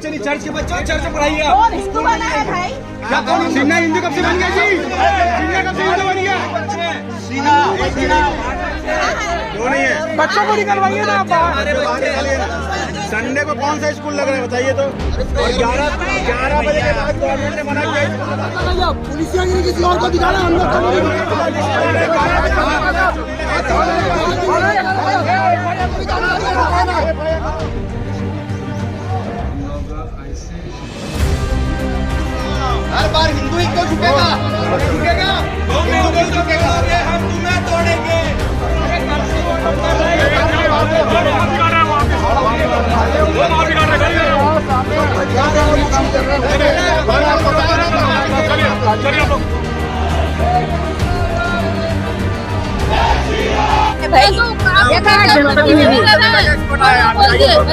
बच्चे नहीं, चर्च के बच्चे और चर्च में पढ़ाइए आप। कौन हिंदू बना है भाई? क्या कौन सीना हिंदू कब से बन गया जी? सीना कब से हिंदू बन गया? सीना क्यों नहीं है? बच्चों को निकलवाइए ना आप। संडे को कौन सा स्कूल लग रहा है बताइए तो? और 11 बजे के बाद गवर्नमेंट ने मना किया। पुलिसिया ने किसी और को दिखाना, हम लोग हर बार हिंदू ही क्यों झुकेगा? हिंदू नहीं झुकेगा। हम तुम्हें तोड़ेंगे।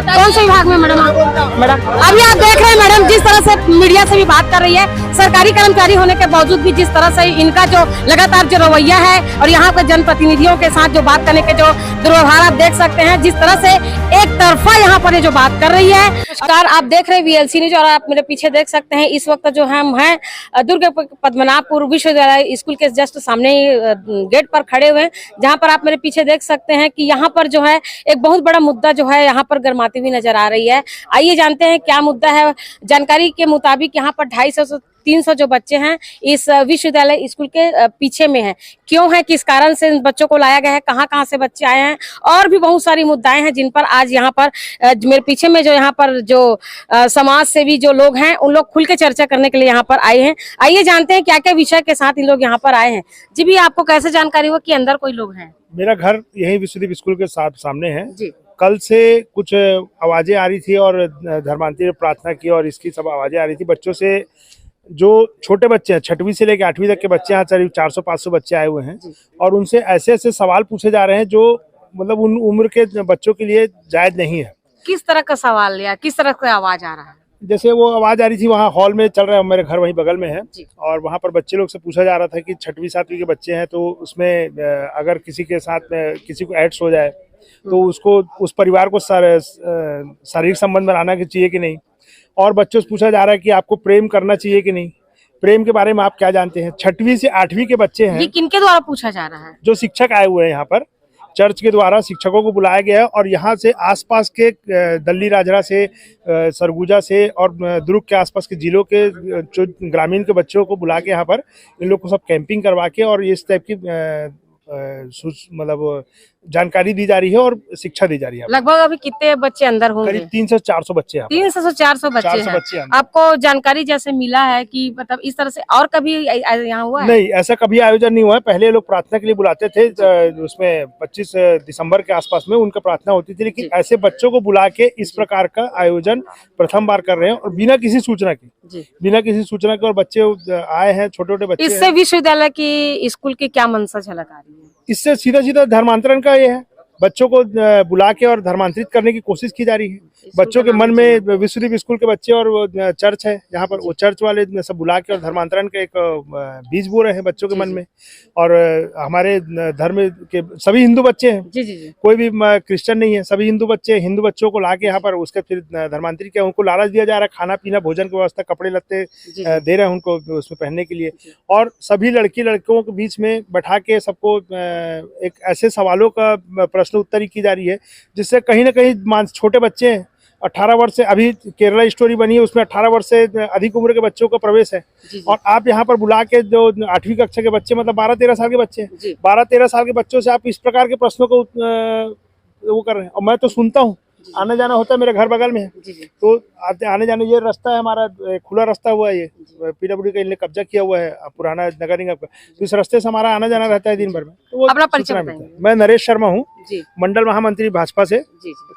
कौन से विभाग में मैडम? अभी आप देख रहे हैं मैडम जिस तरह से मीडिया से भी बात कर रही है, सरकारी कर्मचारी होने के बावजूद भी जिस तरह से इनका जो लगातार जो रवैया है और यहाँ के जनप्रतिनिधियों के साथ जो बात करने के जो दुर्व्यवहार आप देख सकते हैं, जिस तरह से एक तरफा यहाँ पर ये जो बात कर रही है। नमस्कार, आप देख रहे हैं VLC न्यूज और आप मेरे पीछे देख सकते हैं इस वक्त जो हम हैं दुर्ग पद्मनाभपुर विश्वविद्यालय स्कूल के जस्ट सामने गेट पर खड़े हुए हैं, जहाँ पर आप मेरे पीछे देख सकते हैं कि यहाँ पर जो है एक बहुत बड़ा मुद्दा जो है यहाँ पर गरमाती हुई नजर आ रही है। आइए जानते हैं क्या मुद्दा है। जानकारी के मुताबिक यहाँ पर 250 से 300 जो बच्चे हैं इस विश्वविद्यालय स्कूल के पीछे में हैं। क्यों है, किस कारण से इन बच्चों को लाया गया है, कहाँ से बच्चे आए हैं, और भी बहुत सारी मुद्दाएं हैं जिन पर आज यहाँ पर मेरे पीछे में जो यहाँ पर जो समाज सेवी जो लोग हैं उन लोग खुल के चर्चा करने के लिए यहाँ पर आए हैं। आइए जानते हैं क्या क्या विषय के साथ इन लोग यहाँ पर आए हैं। जी भी, आपको कैसे जानकारी हुआ कि अंदर कोई लोग हैं? मेरा घर यही विश्वदीप स्कूल के सामने है जी। कल से कुछ आवाजें आ रही थी और धर्मांतरी ने प्रार्थना की और इसकी सब आवाजें आ रही थी बच्चों से। जो छोटे बच्चे हैं 6वीं से लेकर 8वीं तक के बच्चे यहाँ करीब 400-500 बच्चे आए हुए हैं और उनसे ऐसे ऐसे सवाल पूछे जा रहे हैं जो मतलब उन उम्र के बच्चों के लिए जायज नहीं है। किस तरह का सवाल या किस तरह का आवाज आ रहा है? जैसे वो आवाज आ रही थी, वहाँ हॉल में चल रहा है, मेरे घर वहीं बगल में है और वहाँ पर बच्चे लोग से पूछा जा रहा था कि 6वीं-7वीं के बच्चे हैं तो उसमें अगर किसी के साथ में किसी को एड्स हो जाए तो उसको उस परिवार को शारीरिक संबंध बनाना चाहिए कि नहीं। और बच्चों से पूछा जा रहा है कि आपको प्रेम करना चाहिए कि नहीं, प्रेम के बारे में आप क्या जानते हैं। 6वीं से 8वीं के बच्चे हैं। ये किनके द्वारा पूछा जा रहा है? जो शिक्षक आए हुए हैं यहाँ पर, चर्च के द्वारा शिक्षकों को बुलाया गया है और यहाँ से आसपास के दल्ली राजरा से, सरगुजा से और दुर्ग के आसपास के जिलों के जो ग्रामीण के बच्चों को बुला के यहाँ पर इन लोग को सब कैंपिंग करवा के और इस टाइप की मतलब जानकारी दी जा रही है और शिक्षा दी जा रही है। लगभग अभी कितने बच्चे अंदर होंगे? करीब 300-400 बच्चे हैं। 300 से 400 बच्चे हैं। आपको जानकारी जैसे मिला है कि मतलब इस तरह से और कभी यहाँ हुआ है? नहीं, ऐसा कभी आयोजन नहीं हुआ है। पहले लोग प्रार्थना के लिए बुलाते थे, उसमें 25 दिसंबर के आसपास में उनका प्रार्थना होती थी, लेकिन ऐसे बच्चों को बुला के इस प्रकार का आयोजन प्रथम बार कर रहे हैं और बिना किसी सूचना के और बच्चे आए हैं, छोटे छोटे बच्चे। इससे विश्वविद्यालय की स्कूल की क्या मंशा झलक आ रही है? इससे सीधा सीधा धर्मांतरण का ये है, बच्चों को बुला के और धर्मांतरित करने की कोशिश की जा रही है। बच्चों के मन में विश्वदीप स्कूल के बच्चे और वो चर्च है यहाँ पर, वो चर्च वाले सब बुला के और धर्मांतरण के एक बीज बो रहे हैं बच्चों के मन में। और हमारे धर्म के सभी हिंदू बच्चे हैं, कोई भी क्रिश्चियन नहीं है, सभी हिंदू बच्चों को ला के यहाँ पर उसका फिर धर्मांतरित किया। उनको लालच दिया जा रहा है, खाना पीना भोजन की व्यवस्था, कपड़े लत्ते दे रहे हैं उनको उसमें पहनने के लिए। और सभी लड़कियों के बीच में बैठा के सबको एक ऐसे सवालों का प्रश्न उत्तरी की जा रही है जिससे कहीं ना कहीं छोटे बच्चे हैं 18 वर्ष से, अभी केरला स्टोरी बनी है उसमें 18 वर्ष से अधिक उम्र के बच्चों का प्रवेश है। और आप यहाँ पर बुला के जो 8वीं कक्षा के बच्चे, मतलब 12-13 साल के बच्चे हैं, 12-13 साल के बच्चों से आप इस प्रकार के प्रश्नों को वो कर रहे हैं। और मैं तो सुनता हूँ, आना जाना होता है, मेरे घर बगल में है तो आने जाने ये रास्ता है हमारा, खुला रास्ता हुआ है, ये PWD का इन्होंने कब्जा किया हुआ है पुराना नगर निगम का, तो इस रास्ते से हमारा आना जाना रहता है दिन भर में। तो वो अपना परिचय बताएंगे। मैं नरेश शर्मा हूँ, मंडल महामंत्री भाजपा से,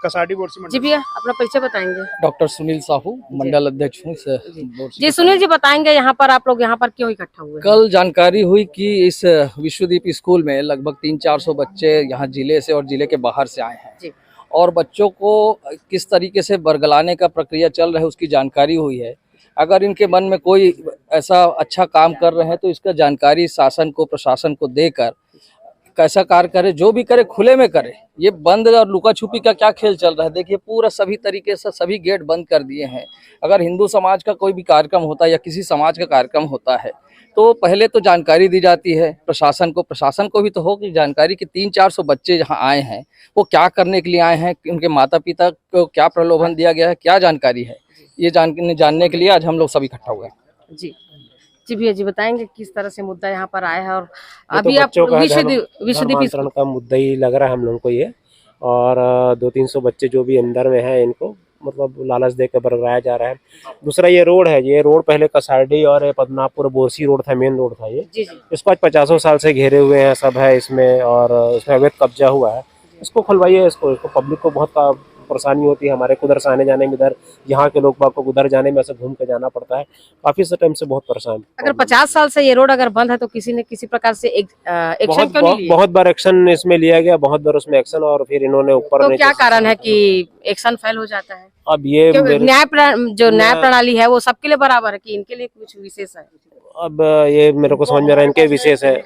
कसाटी बोर्ड से। जी भैया, अपना परिचय बताएंगे। डॉक्टर सुनील साहू, मंडल अध्यक्ष हूँ। जी सुनील जी, बताएंगे यहाँ पर आप लोग यहाँ पर क्यों इकट्ठा हुए? कल जानकारी हुई कि इस विश्वदीप स्कूल में लगभग 300-400 बच्चे यहाँ जिले से और जिले के बाहर से आए हैं और बच्चों को किस तरीके से बरगलाने का प्रक्रिया चल रहा है उसकी जानकारी हुई है। अगर इनके मन में कोई ऐसा अच्छा काम कर रहे हैं तो इसका जानकारी शासन को, प्रशासन को देकर कैसा कार्य करे, जो भी करे खुले में करे। ये बंद और लुका छुपी का क्या खेल चल रहा है? देखिए पूरा सभी तरीके से सभी गेट बंद कर दिए हैं। अगर हिंदू समाज का कोई भी कार्यक्रम होता है या किसी समाज का कार्यक्रम होता है तो पहले तो जानकारी दी जाती है प्रशासन को भी तो हो कि जानकारी कि 300-400 बच्चे जहाँ आए हैं वो क्या करने के लिए आए हैं, उनके माता पिता को क्या प्रलोभन दिया गया है, क्या जानकारी है, ये जानने के लिए आज हम लोग सब इकट्ठा हुए हैं। जी भैया जी बताएंगे किस तरह से मुद्दा यहाँ पर आया है? और तो अभी आप विश्वदीप का मुद्दा ही लग रहा है हम लोगों को ये, और 200-300 बच्चे जो भी अंदर में है इनको मतलब लालच देकर बरगलाया जा रहा है। दूसरा ये रोड है, ये रोड पहले कसारडी और पदनापुर बोरसी रोड था, मेन रोड था ये। इसको आज 50 साल से घेरे हुए हैं, सब है इसमें, और इसमें अवैध कब्जा हुआ है। इसको खुलवाइए, इसको पब्लिक को बहुत परेशानी होती है। हमारे को उधर से आने जाने में, इधर यहाँ के लोग बाग को उधर जाने में ऐसे घूम के जाना पड़ता है। काफी टाइम से बहुत परेशान। अगर 50 साल से ये रोड अगर बंद है तो किसी ने किसी प्रकार से एक्शन क्यों नहीं लिया? बहुत बार एक्शन इसमें लिया गया, बहुत बार उसमें एक्शन, और फिर इन्होंने ऊपर तो क्या कारण है कि एक्शन फेल हो जाता है? अब ये न्याय प्रणाली है वो सबके लिए बराबर है कि इनके लिए कुछ विशेष है? अब ये मेरे को समझ में आ रहा है इनके विशेष है।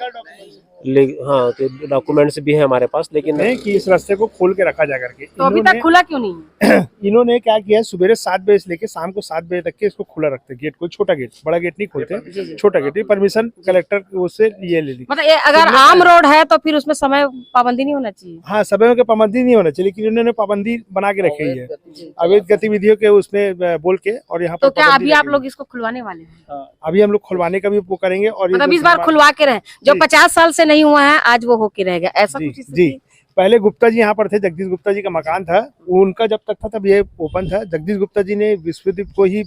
हाँ, तो डॉक्यूमेंट्स भी है हमारे पास, लेकिन नहीं कि इस रास्ते को खोल के रखा जा करके। तो अभी तक खुला क्यों नहीं है? इन्होंने क्या किया, सुबह 7 बजे से लेके शाम को 7 बजे तक के इसको खुला रखते, गेट को, छोटा गेट, बड़ा गेट नहीं खोलते, छोटा गेट। परमिशन कलेक्टर उससे ये ले ली। मतलब अगर आम रोड है तो फिर उसमें समय पाबंदी नहीं होना चाहिए? हाँ, समय की पाबंदी नहीं होना चाहिए, लेकिन इन्होंने पाबंदी बना के रखी है अवैध गतिविधियों के उसमें बोल के। और यहाँ पर तो क्या अभी आप लोग इसको खुलवाने वाले हैं? अभी हम लोग खुलवाने का भी वो करेंगे। और मतलब इस बार खुलवा के रहे, जो 50 साल से नहीं हुआ है आज वो होके रहेगा, ऐसा कुछ? जी, पहले गुप्ता जी यहाँ पर थे, जगदीश गुप्ता जी का मकान था, उनका जब तक था तब ये ओपन था। जगदीश गुप्ता जी ने विश्वदीप को ही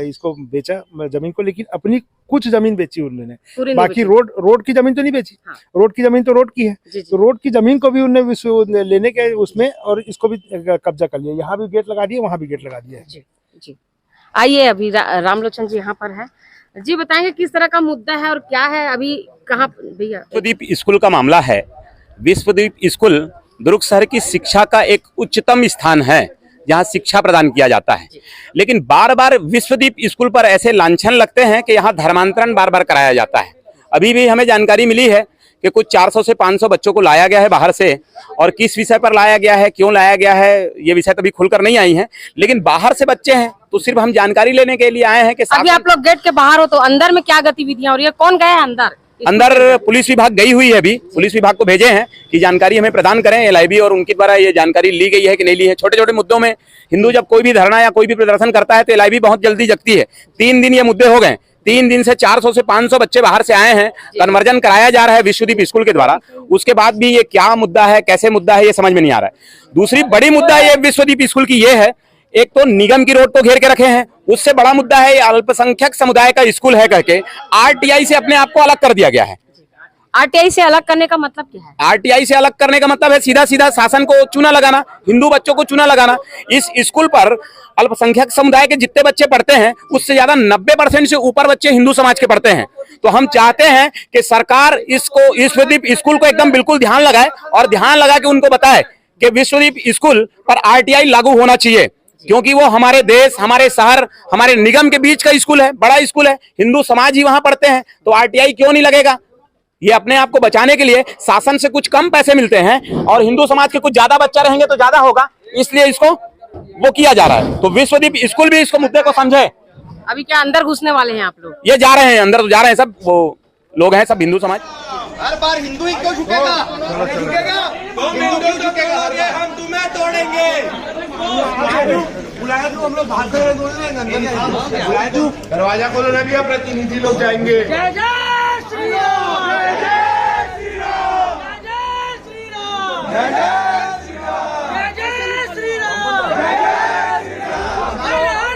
इसको बेचा जमीन को, लेकिन अपनी कुछ जमीन बेची उन्होंने, बाकी रोड की जमीन तो नहीं बेची। हाँ। रोड की जमीन तो रोड की है, तो रोड की जमीन को भी उन्होंने लेने के उसमें, और इसको भी कब्जा कर लिया। यहाँ भी गेट लगा दिया, वहाँ भी गेट लगा दिया है। जी आइए, अभी रामलोचन जी यहाँ पर है। जी बताएंगे किस तरह का मुद्दा है और क्या है अभी कहाँ भैया? विश्वदीप स्कूल का मामला है। विश्वदीप स्कूल दुर्ग शहर की शिक्षा का एक उच्चतम स्थान है जहां शिक्षा प्रदान किया जाता है, लेकिन बार बार विश्वदीप स्कूल पर ऐसे लांछन लगते हैं कि यहाँ धर्मांतरण बार बार कराया जाता है। अभी भी हमें जानकारी मिली है कि कुछ 400 से 500 बच्चों को लाया गया है बाहर से, और किस विषय पर लाया गया है, क्यों लाया गया है, ये विषय तभी खुलकर नहीं आई है, लेकिन बाहर से बच्चे हैं तो सिर्फ हम जानकारी लेने के लिए आए हैं कि अभी आप लोग गेट के बाहर हो तो अंदर में क्या गतिविधियां हो रही है? कौन गया है अंदर? अंदर पुलिस विभाग गई हुई है, अभी पुलिस विभाग को भेजे हैं कि जानकारी हमें प्रदान करें LIB, और उनके द्वारा ये जानकारी ली गई है कि नहीं ली है। छोटे छोटे मुद्दों में हिंदू जब कोई भी धरना या कोई भी प्रदर्शन करता है तो LIB बहुत जल्दी जगती है। 3 दिन ये मुद्दे हो गए, 3 दिन से 400 से 500 बच्चे बाहर से आए हैं, कन्वर्जन कराया जा रहा है विश्वदीप स्कूल के द्वारा। उसके बाद भी ये क्या मुद्दा है, कैसे मुद्दा है, ये समझ में नहीं आ रहा है। दूसरी बड़ी मुद्दा ये विश्वदीप स्कूल की ये है, एक तो निगम की रोड को घेर के रखे हैं, उससे बड़ा मुद्दा है ये अल्पसंख्यक समुदाय का स्कूल है करके RTI से अपने आप को अलग कर दिया गया है। RTI से अलग करने का मतलब क्या है? RTI से अलग करने का मतलब है सीधा सीधा शासन को चूना लगाना, हिंदू बच्चों को चूना लगाना। इस स्कूल पर अल्पसंख्यक समुदाय के जितने बच्चे पढ़ते हैं उससे ज्यादा 90% से ऊपर बच्चे हिंदू समाज के पढ़ते हैं। तो हम चाहते हैं कि सरकार इसको, विश्वदीप स्कूल को एकदम बिल्कुल ध्यान लगाए, और ध्यान लगा के उनको बताए कि विश्वदीप स्कूल पर RTI लागू होना चाहिए, क्योंकि वो हमारे देश, हमारे शहर, हमारे निगम के बीच का स्कूल है, बड़ा स्कूल है, हिंदू समाज ही वहां पढ़ते हैं, तो RTI क्यों नहीं लगेगा? ये अपने आप को बचाने के लिए शासन से कुछ कम पैसे मिलते हैं और हिंदू समाज के कुछ ज्यादा बच्चा रहेंगे तो ज्यादा होगा, इसलिए इसको वो किया जा रहा है। तो विश्वदीप स्कूल भी इसको मुद्दे को समझे। अभी क्या अंदर घुसने वाले हैं आप लोग? ये जा रहे हैं अंदर, तो जा रहे हैं, सब वो लोग हैं, सब हिंदू समाज। हर बार हिंदू ही क्यों झुकेगा? हम तुम्हें तोड़ेंगे। बुलाया तू, हम लोग भाग कर बुलाया तू, दरवाजा खोलो ना, भैया प्रतिनिधि लोग जाएंगे। जय जय श्री राम, जय जय श्री राम, जय जय श्री राम, जय जय श्री राम, जय जय श्री राम, जय जय श्री राम, हर हर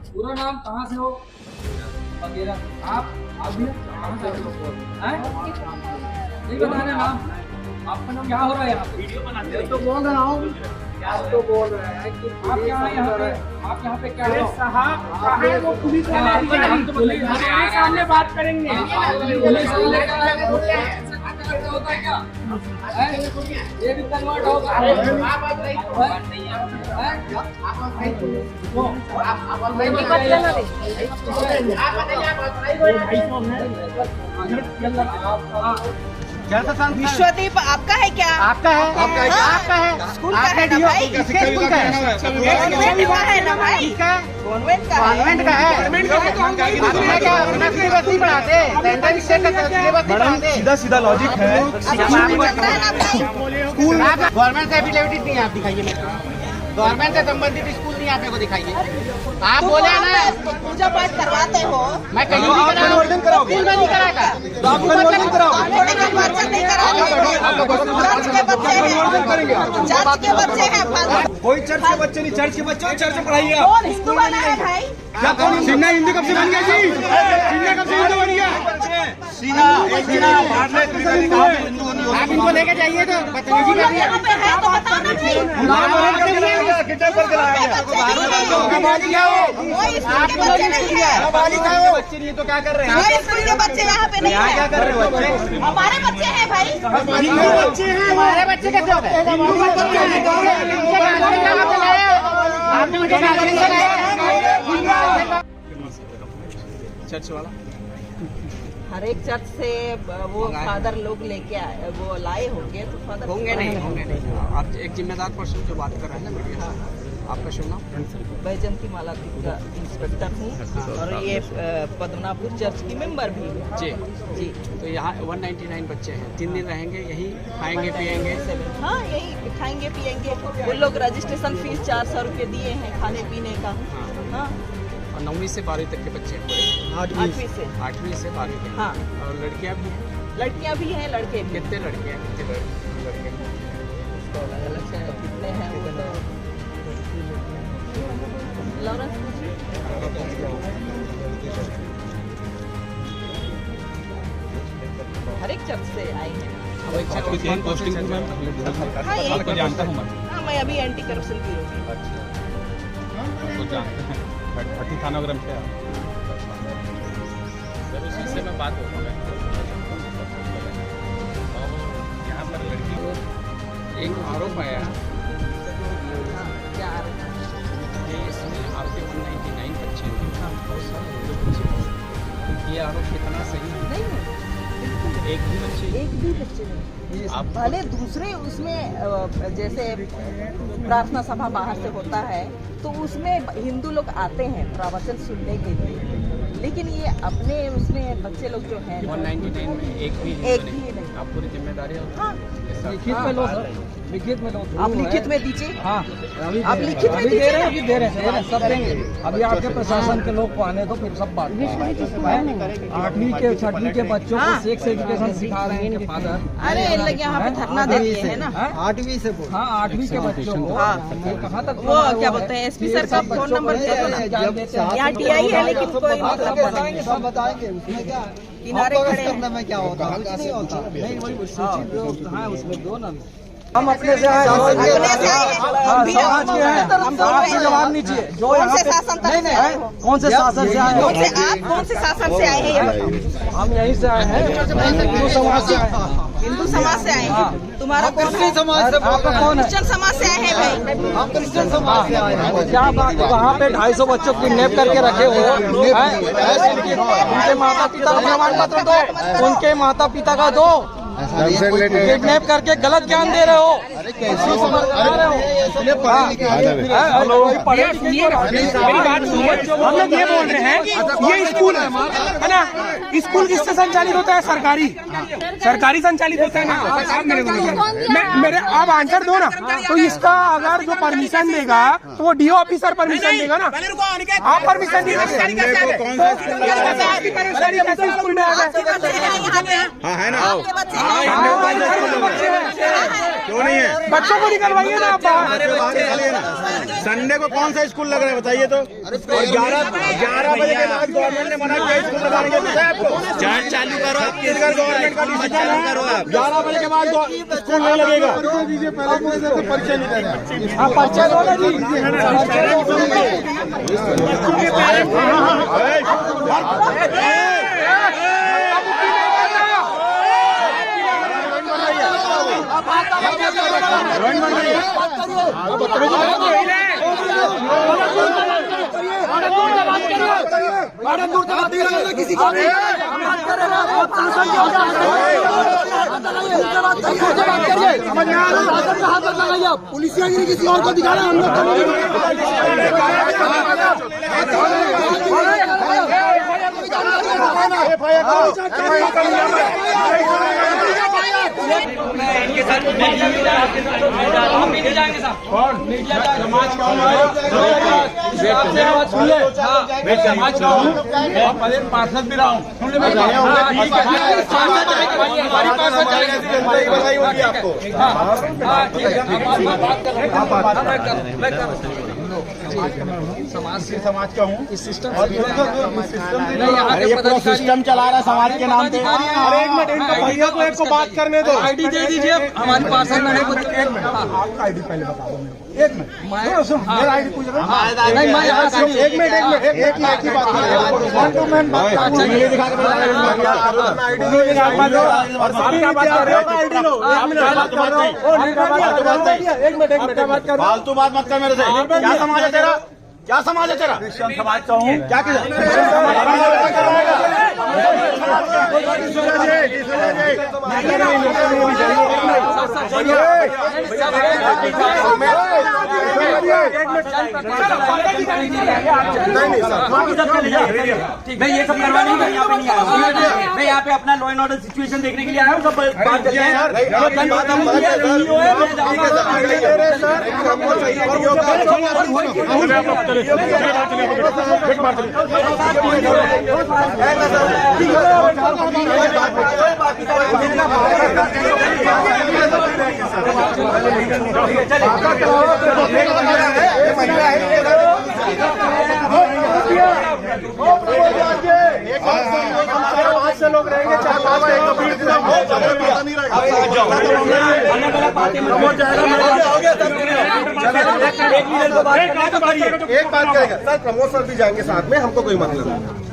पूरा नाम कहाँ से हो वगैरह आप अभी कहाँ से नहीं बताने नाम, आपका नाम क्या हो रहा है? यहाँ वीडियो बनाते हैं तो बोल रहा हूँ, आप तो बोल रहे हैं कि आप क्या है यहाँ पे, आप यहाँ पे क्या हो साहब? है वो पुलिस वाले, हम तो सामने बात करेंगे। होता है क्या? ये भी कन्वर्ट होगा। विश्वदीप आपका है क्या? आपका है, आपका है, स्कूल का है ना भाई? स्कूल का कॉन्वेंट का है ना भाई? कॉन्वेंट का है। कॉन्वेंट का है। आपने क्या अपना सिलेबस नहीं पढ़ाते? सेंट्रल स्टेट का सिलेबस नहीं पढ़ाते? सीधा सीधा लॉजिक है। स्कूल गवर्नमेंट से एफिडेविट नहीं आप दिखाइए मेरे को। गवर्नमेंट से संबंधित स्कूल नहीं आप मेरे को दिखाइए। आप बोले ना पूजा पाठ करवाते हो, मैं कहीं नहीं करा, स्कूल में नहीं कराएगा। चर्च के बच्चे हैं। कोई चर्च के बच्चे नहीं, चर्च के बच्चे चर्च में पढ़ाइए। कौन स्कूल वाला है भाई? सीना हिंदी कब से बन गया जी? सीना कब से हिंदी बन गया? आप इनको लेके जाइए तो बदतमीजी कर रही है। यहाँ पे है तो बताना चाहिए। कोई स्कूल के बच्चे नहीं है। बच्चे नहीं तो क्या कर रहे हैं? कोई स्कूल के बच्चे यहाँ पे नहीं यहाँ क्या है। कर रहे हो बच्चे? हमारे बच्चे हैं भाई। बच्चे हैं, हमारे बच्चे कैसे हो गए? आपने मुझे नागरिक बनाया। चर्च वाला हर एक चर्च से वो फादर लोग लेके आए, वो लाए होंगे तो फादर होंगे नहीं। आप एक जिम्मेदार पर्सन जो बात कर रहे हैं ना मीडिया से, आपका शुभ नाम? बैजंती माला का इंस्पेक्टर हूँ और ये पद्मनाभपुर चर्च की मेंबर भी हूँ। जी जी तो यहाँ 199 बच्चे हैं, 3 दिन रहेंगे यही, खाएंगे पिएंगे। हाँ यही खाएंगे पिएंगे। वो लोग रजिस्ट्रेशन फीस 400 रुपये दिए हैं खाने पीने का। हाँ और 9वीं से 12वीं तक के बच्चे हैं, 8वीं से 8वीं से 12वीं तक। हाँ और लड़कियाँ भी हैं? लड़कियाँ भी हैं लड़के भी। कितने लड़कियाँ कितने लड़के? उसको अलग अलग से कितने हैं वो तो लॉरेंस पूछिए। हर एक चर्च से आए हैं। हाँ यही जानता हूँ मैं। हाँ मैं अभी एंटी करप्शन ब्यूरो की। भट्टी थाना ग्राम से सर उसी से मैं बात हो रहा है। यहाँ पर लड़की को एक आरोप आया क्या आरोप है? कि इसमें आपके 199 बच्चे हैं। ये आरोप कितना सही है? नहीं है, एक भी बच्चे एक भी बच्चे नहीं। आप भले दूसरे उसमें जैसे प्रार्थना सभा बाहर से होता है तो उसमें हिंदू लोग आते हैं प्रवचन सुनने के लिए, लेकिन ये अपने उसमें बच्चे लोग जो हैं 199 में एक भी नहीं। आप पूरी जिम्मेदारी हाँ लिखित में लो सर, लिखित में लो। आप लिखित में दीजिए। हाँ आप लिखित में दीजिए ना। दे रहे हैं सब देंगे। अभी आपके प्रशासन के लोग को आने दो फिर सब बात। 8वीं के 6वीं के बच्चों को सेक्स एजुकेशन सिखा रहे हैं इनके फादर। अरे इन लोग यहाँ पे धरना दे दिए है ना। 8वीं से हाँ 8वीं के बच्चों को कहाँ तक वो क्या बोलते हैं एसपी सर का फोन नंबर दे दो ना। यहाँ टीआई है लेकिन कोई मतलब बताएंगे सब बताएंगे उसमें क्या किनारे खड़े हैं। में क्या होता है, कुछ नहीं होता। नहीं वही सूची हाँ उसमें दो ना। हम अपने से आए अपने से आए हैं। हाँ, समाज के हैं। हम तो आपसे जवाब नीजिए जो कौन यहाँ से पे शासन तक से आए हो? कौन से शासन से आए कौन से हैं? आप कौन से शासन से आए हैं ये बताओ? हम यहीं से आए हैं, हिंदू समाज से आए हैं। हिंदू समाज से आए हैं। तुम्हारा कौन है? आपका कौन है? क्रिश्चियन समाज से आए हैं भाई। हम क्रिश्चियन समाज से आए हैं। क्या बात, वहाँ पे 250 बच्चों को किडनैप करके रखे हो उनके माता पिता का प्रमाण पत्र दो, उनके माता पिता का दो। किडनैप करके गलत ज्ञान दे रहे हो। हम लोग ये बोल रहे हैं ये स्कूल है ना, स्कूल किससे संचालित होता है? सरकारी संचालित होता है ना। मेरे आप आंसर दो ना। तो इसका अगर जो परमिशन देगा तो वो डीओ ऑफिसर परमिशन देगा ना, आप परमिशन नहीं देंगे स्कूल में आ गए। हाँ है ना, क्यों नहीं है? बच्चों को निकलवाइए ना आप बाहर। संडे को कौन सा स्कूल लग रहा है बताइए तो? और 11 बजे के बाद गवर्नमेंट ने मना किया स्कूल लगाने के लिए। आपको जांच चालू करो, गवर्नमेंट का डिसीजन करो। आप 11 बजे के बाद स्कूल नहीं लगेगा। पर्चे नहीं देंगे। आप पर्चे दो ना जी। पुलिसियागिरी किसी और को दिखा रहे हैं हम पार्षद भी रहा हूँ आपको समाज का हूँ इस सिस्टम सिस्टम चला रहा है समाज के नाम पे। अरे एक मिनट इनको भैया को एक को बात करने दो। आईडी दे दीजिए हमारी पार्षद में है। एक मिनट आपका आईडी पहले बता दो एक मिनट मेरा आईडी पूछ रहा हूँ। एक मिनट एक ही बात फालतू बात मत कर मेरे से। क्या समाज है तेरा? क्या समाज है तेरा? क्रिश्चियन समाज का हूँ। क्या मैं ये सब करवा नहीं, मैं यहाँ पे नहीं आया हूँ। मैं यहाँ पे अपना लॉ एंड ऑर्डर सिचुएशन देखने के लिए आया हूँ। सब बात चल रही से लोग रहेंगे एक बात करेगा सर, प्रमोद सर भी जाएंगे साथ में, हमको कोई मतलब नहीं।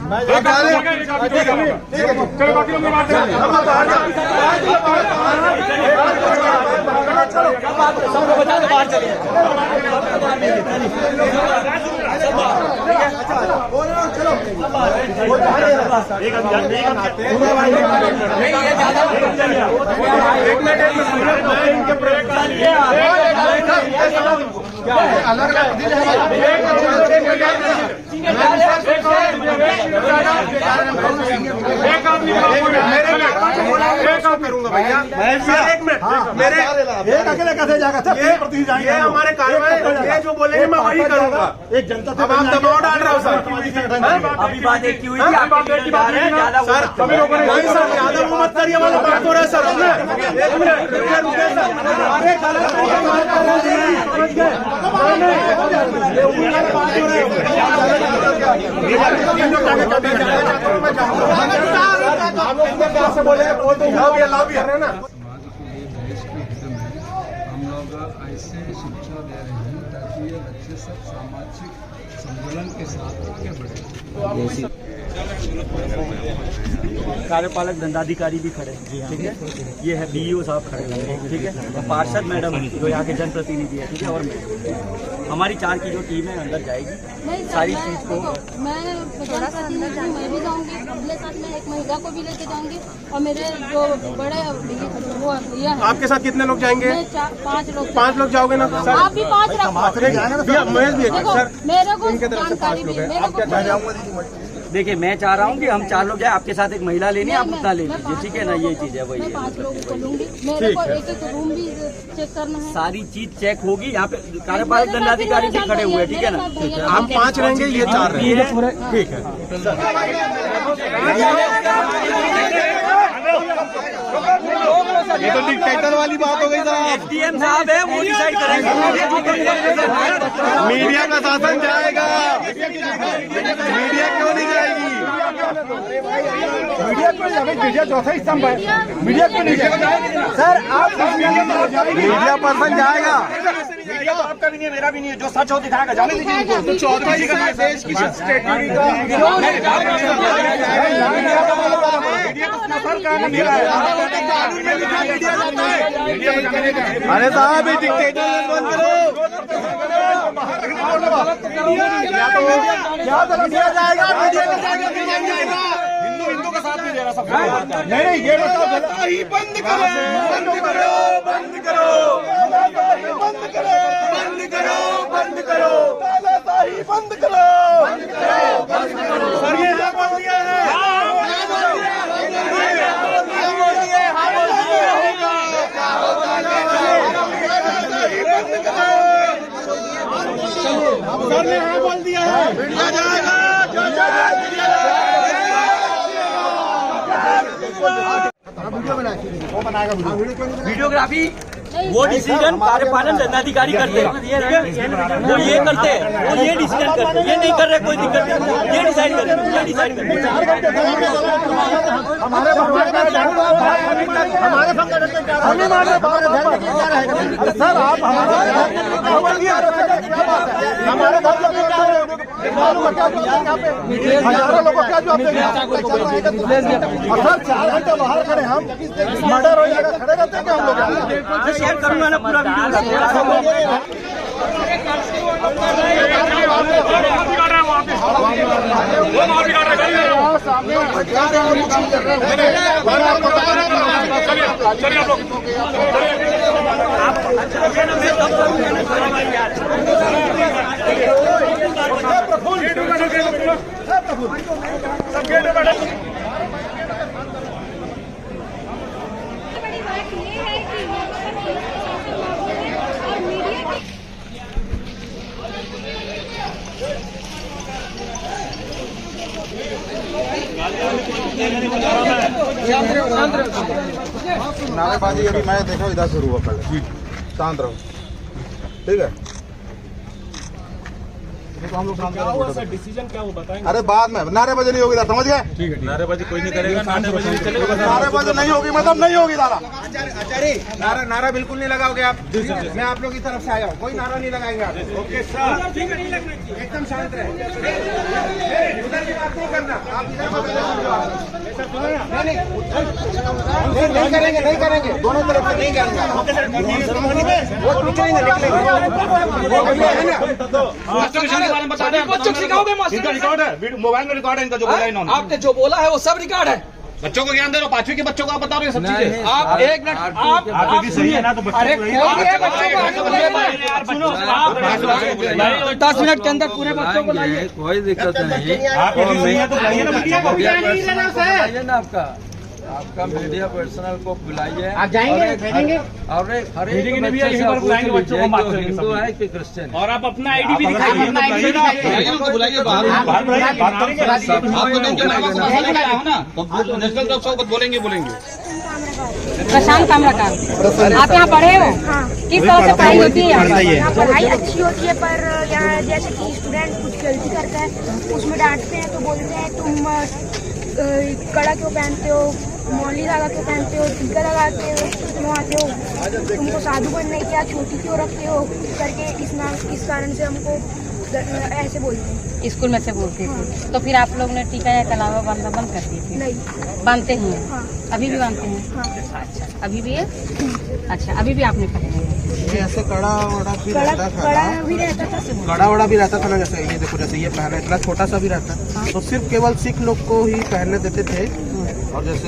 अकेले कैसे जाएगा सर? ये हमारे कार्रवाई, ये जो बोलेंगे मैं वही करूंगा। एक जनता अब आप दबाव डाल रहे हो सर। अभी बात एक की हुई थी, सर सभी लोगों ने नहीं सर ज्यादा वो मत करिए, वाला बात हो रहा है सर। एक मिनट रुके सर। हम लोग से बोले बोल दो लाभ भी है ना। हम लोग ऐसे शिक्षा दे रहे हैं ताकि ये बच्चे सब सामाजिक संतुलन के साथ आगे बढ़े। कार्यपालक दंडाधिकारी भी खड़े हैं, ठीक है। ये है BEO साहब खड़े हुए हैं, ठीक है। पार्षद मैडम जो यहाँ के जनप्रतिनिधि है, ठीक है। और हमारी 4 की जो टीम है अंदर जाएगी सारी चीज को। मैं मैं भी जाऊंगी, अपने साथ में एक महिला को भी लेके जाऊंगी और मेरे जो बड़े वो ये है। आपके साथ कितने लोग जाएंगे? 5 लोग जाओगे ना सर? आप भी 5 रखो। मेरे को इनके तरफ से 5 लोग हैं। आप क्या जाऊंगा? देखिए मैं चाह रहा हूँ कि हम 4 लोग जाए, आपके साथ एक महिला लेनी है, आप उतना ले लीजिए, ठीक है ना। ये चीज है, वही है। 5 लोगों को लूंगी। मेरे को एक रूम भी चेक करना है। सारी चीज चेक होगी। यहाँ पे कार्यपालक दंडाधिकारी भी खड़े हुए हैं, ठीक है ना। आप 5 रहेंगे, ये 4 रहेंगे, ठीक है। ये तो डिक्टेटर वाली बात हो गई सर। SDM साहब है, वो डिसाइड करेंगे। मीडिया का शासन जाएगा, मीडिया क्यों नहीं जाएगी? मीडिया क्यों जाएगी? मीडिया चौथा स्तंभ है, मीडिया क्यों नहीं जाएगी? सर आप मीडिया पर्सन जाएगा। मीडिया तो आपका भी नहीं है, मेरा भी नहीं है। जो सच हो दिखाएगा, जाने दीजिए इनको। चौधरी जी का देश की कानून मिला है, कानून में लिखा मीडिया जाता है। अरे साहब ये डिक्टेटर बंद करो, क्या तो मीडिया जाएगा, मीडिया का जाएगा, हिंदू का साथ नहीं दे रहा सब। नहीं ये बताओ, बंद करो, बंद करो, बंद करो, बंद करो, बंद करो, बंद करो, तानाशाही बंद करो, बंद करो। सर ये क्या बोल दिया है? सर ने हाँ बोल दिया है। वीडियोग्राफी वो डिसीजन कार्यपालन दंडाधिकारी करते हैं, वो ये करते हैं, वो ये डिसीजन करते हैं, ये नहीं कर रहे कोई दिक्कत नहीं, ये डिसाइड कर रहे हैं, ये डिसाइड कर रहे हैं। सर आप हमारे हजारों लोगों का जो आप सर 4 घंटे बाहर खड़े हम, मर्डर हो जाएगा, खड़े रहते हैं क्या हम लोग? शेयर करूंगा ना पूरा वीडियो। नारेबाजी अभी मैं देखा इधर शुरू हुआ, पहले शांत रहो, ठीक है? तो हम लोग क्या हुआ सर, डिसीजन क्या हुआ बताएंगे? अरे बाद में नारेबाजी नहीं होगी, समझ गए? ठीक है, नारेबाजी कोई नहीं करेगा, नारेबाजी नहीं होगी मतलब नहीं होगी। नारा नारा बिल्कुल नहीं लगाओगे आप, मैं आप लोग की तरफ से आया हूँ, कोई नारा नहीं लगाएंगे आप। ओके सर, एकदम शांत रहे, उधर की बात नहीं करना, आप इधर नहीं करेंगे, नहीं करेंगे, दोनों तरफ से नहीं करेंगे, वो निकलेंगे, बता दें बच्चों को सिखाओगे, रिकॉर्ड है, मोबाइल में रिकॉर्ड है इनका जो बोला इन्होंने। आपने जो बोला है वो सब रिकॉर्ड है। बच्चों को ज्ञान दे रहे हो, 5वीं के बच्चों को आप बता रहे हो सब चीजें। आप एक मिनट, आप सही है ना, तो अरे कोई है बच्चों को सुनो, 10 मिनट के अंदर पूरे बच्चों को लाइए, कोई दिक्कत नहीं। आप आपका मीडिया पर्सनल को बुलाइए, आप जाएंगे, भेजेंगे, और हर एक बच्चों को हिंदू है कि क्रिश्चियन, और आप अपना आईडी भी दिखाइए, बुलाइए, बोलेंगे। प्रशांत कामराकार, आप यहाँ पढ़े हो? किस तरह से पढ़ाई होती है यहाँ? पढ़ाई अच्छी होती है, पर यहाँ जैसे कि स्टूडेंट कुछ गलती करता है उसमें डांटते हैं तो बोलते हैं तुम कड़ा क्यों पहनते हो, मौली धागा क्यों पहनते हो, टीका लगाते हो, क्यों आते हो, तुमको साधु बनने क्या छोटी क्यों रखते हो करके इस कारण से हमको ऐसे बोलते हैं। स्कूल में से बोलते थे, तो फिर आप लोग ने टीका या कलावा बांधना बंद कर दिए थे? नहीं, बांधते हैं। हाँ। अभी भी बांधते हैं? हाँ। अच्छा, अभी भी है? अच्छा, अभी भी आपने पहने हैं? ऐसे कड़ा वड़ा भी रहता था, कड़ा भी रहता था, कड़ा वड़ा भी रहता था ना, जैसे ये देखो, जैसे ये पहना इतना छोटा सा भी रहता, तो सिर्फ केवल सिख लोग को ही पहनने देते थे। और जैसे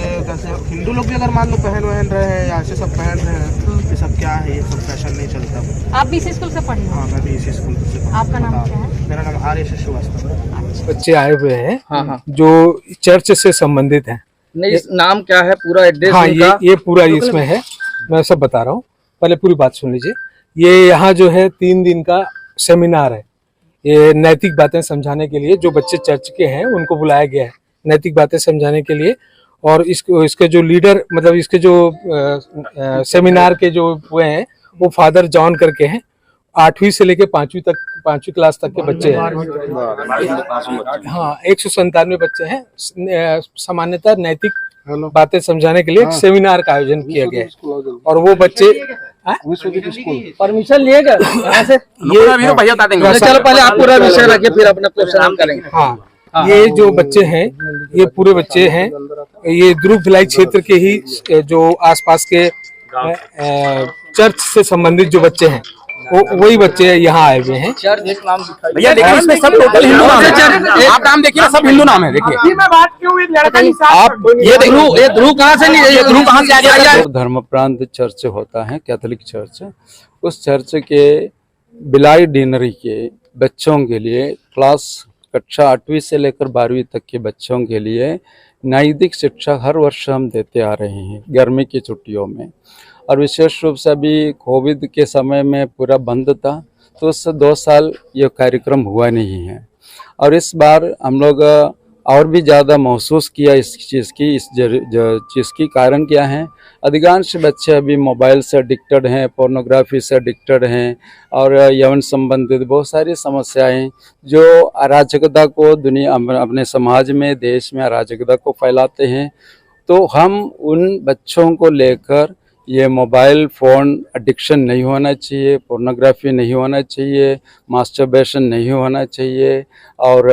हिंदू लोग भी अगर मान लो पहन रहे हैं या ऐसे सब पहन रहे हैं, ये सब क्या है, ये सब फैशन नहीं चलता। आप भी इसी स्कूल से पढ़े? हाँ, मैं भी इसी स्कूल से। आपका नाम क्या है? मेरा नाम आर्यश श्रीवास्तव। बच्चे आए हुए हैं, हाँ, जो चर्च से संबंधित हैं। नहीं, नाम क्या है, पूरा एड्रेस? हाँ, ये पूरा इसमें है, मैं सब बता रहा हूँ, पहले पूरी बात सुन लीजिए। ये यहाँ जो है 3 दिन का सेमिनार है, ये नैतिक बातें समझाने के लिए, जो बच्चे चर्च के हैं उनको बुलाया गया है नैतिक बातें समझाने के लिए। और इसके जो लीडर, मतलब इसके जो सेमिनार के जो हुए हैं, वो फादर जॉन करके हैं। 8वीं से लेके 5वीं क्लास तक के बच्चे हैं। हाँ, 197 बच्चे हैं। सामान्यतः नैतिक बातें समझाने के लिए एक सेमिनार का आयोजन किया गया है। और वो बच्चे परमिशन लिए गए ऐसे, ये भैया बता देंगे। चलो पहले आप पूरा विषय रखिए, फिर अपना क्वेश्चन हम करेंगे। हाँ, ये जो बच्चे हैं ये पूरे बच्चे हैं, ये ध्रुव भिलाई क्षेत्र के ही जो आसपास के चर्च से संबंधित जो बच्चे हैं वो वही बच्चे यहाँ आए हुए हैं। भैया देखिए इसमें सब टोटल हिंदू नाम है, आप नाम देखिए सब हिंदू नाम है। देखिए मैं बात क्यों लड़का आप ये ध्रुव कहाँ से लिए, ये ध्रुव कहाँ से आ गया? धर्म प्रांत चर्च होता है, कैथोलिक चर्च, उस चर्च के बिलाई डिनरी के बच्चों के लिए क्लास कक्षा 8वीं से लेकर 12वीं तक के बच्चों के लिए नैतिक शिक्षा हर वर्ष हम देते आ रहे हैं गर्मी की छुट्टियों में। और विशेष रूप से अभी कोविड के समय में पूरा बंद था तो उस 2 साल ये कार्यक्रम हुआ नहीं है। और इस बार हम लोग और भी ज़्यादा महसूस किया इस चीज़ की कारण क्या है, अधिकांश बच्चे अभी मोबाइल से एडिक्टेड हैं, पोर्नोग्राफी से एडिक्टेड हैं और यौन संबंधित बहुत सारी समस्याएं जो अराजकता को दुनिया अपने समाज में देश में अराजकता को फैलाते हैं। तो हम उन बच्चों को लेकर ये मोबाइल फ़ोन एडिक्शन नहीं होना चाहिए, पोर्नोग्राफी नहीं होना चाहिए, मास्टरबेशन नहीं होना चाहिए और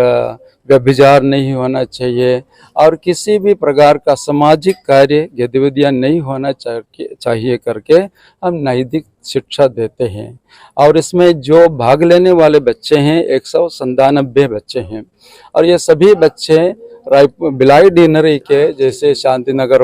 व्यभिचार नहीं होना चाहिए और किसी भी प्रकार का सामाजिक कार्य गतिविधियां नहीं होना चाहिए करके हम नैतिक शिक्षा देते हैं। और इसमें जो भाग लेने वाले बच्चे हैं 197 बच्चे हैं और ये सभी बच्चे बिलाई डिनरी के जैसे शांतिनगर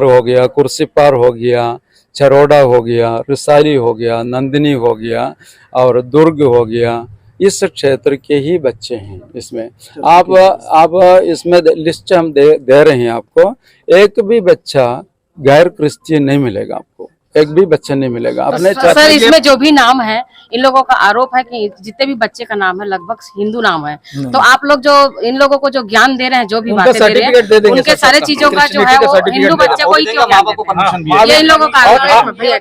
हो गया, कुर्सीपार हो गया, चरोड़ा हो गया, रिसाली हो गया, नंदिनी हो गया और दुर्ग हो गया, इस क्षेत्र के ही बच्चे हैं। इसमें आप इसमें लिस्ट हम दे रहे हैं आपको, एक भी बच्चा गैर क्रिश्चियन नहीं मिलेगा आपको, एक भी बच्चा नहीं मिलेगा। अपने सर इसमें जो भी नाम है इन लोगों का आरोप है कि जितने भी बच्चे का नाम है लगभग हिंदू नाम है, तो आप लोग जो इन लोगों को जो ज्ञान दे रहे हैं, जो भी बातें दे रहे हैं, उनके सारे चीजों का जो है वो हिंदू बच्चे को ही क्यों ज्ञान देते हैं? ये इन लोगों का आरोप है।